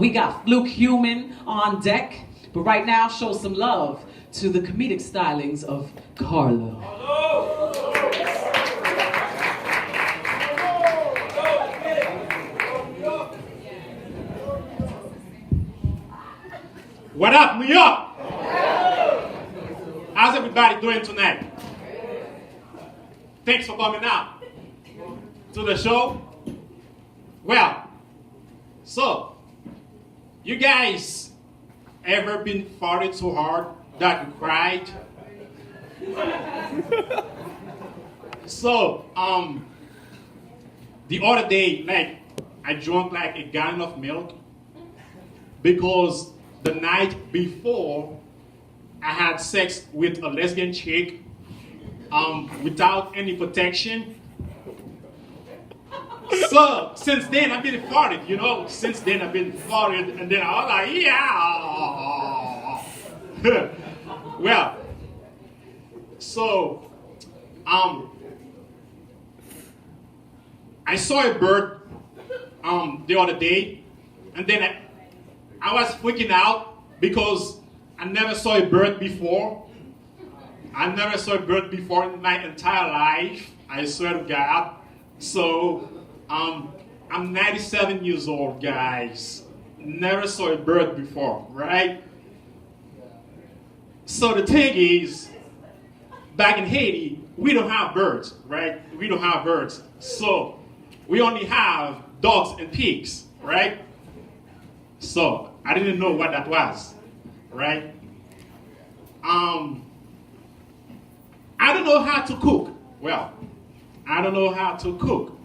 We got Fluke Human on deck, but right now show some love to the comedic stylings of Carlo. What up, New York? How's everybody doing tonight? Thanks for coming out to the show. Well, so, you guys ever been farted so hard that you cried? So, the other day, I drank like a gallon of milk because the night before I had sex with a lesbian chick without any protection. So, since then I've been farted, Since then I've been farted, and then I was like, yeah. Well, so, I saw a bird the other day, and then I was freaking out because I never saw a bird before. I never saw a bird before in my entire life. I swear to God. So, I'm 97 years old, guys. Never saw a bird before, right? So the thing is, back in Haiti, we don't have birds, right? We don't have birds. So we only have dogs and pigs, right? So I didn't know what that was, right? I don't know how to cook. Well, I don't know how to cook.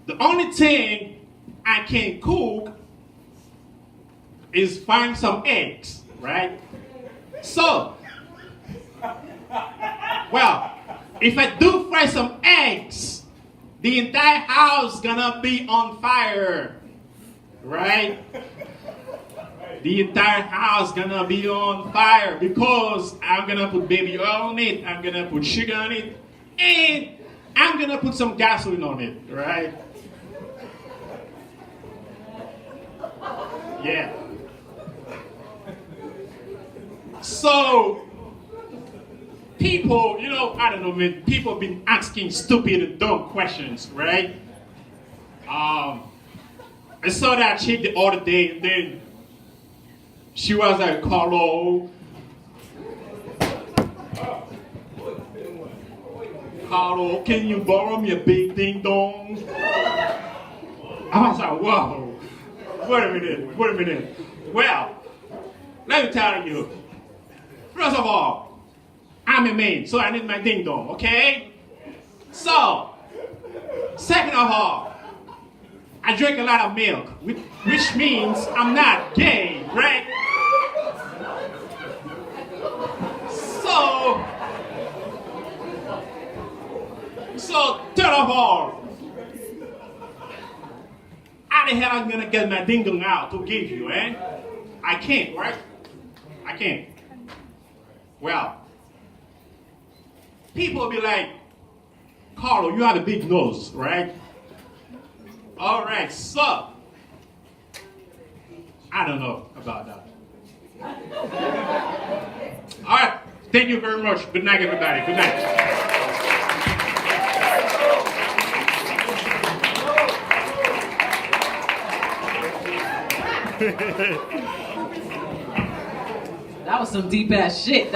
The only thing I can cook is find some eggs, right? So, well, if I do fry some eggs, the entire house gonna be on fire, right? The entire house gonna be on fire because I'm gonna put baby oil on it, I'm gonna put sugar on it, and I'm gonna put some gasoline on it, right? Yeah. So, people, I don't know, man, people have been asking stupid and dumb questions, right? I saw that chick the other day, and then she was like, Carlo, can you borrow me a big ding dong? I was like, whoa. Wait a minute. Well, let me tell you. First of all, I'm a man, so I need my ding dong, okay? So, second of all, I drink a lot of milk, which means I'm not gay, right? So third of all, how the hell I'm gonna get my ding dong out to give you, eh? I can't, right? I can't. Well, people be like, Carlo, you have a big nose, right? All right, so I don't know about that. All right, thank you very much. Good night, everybody. Good night. That was some deep ass shit.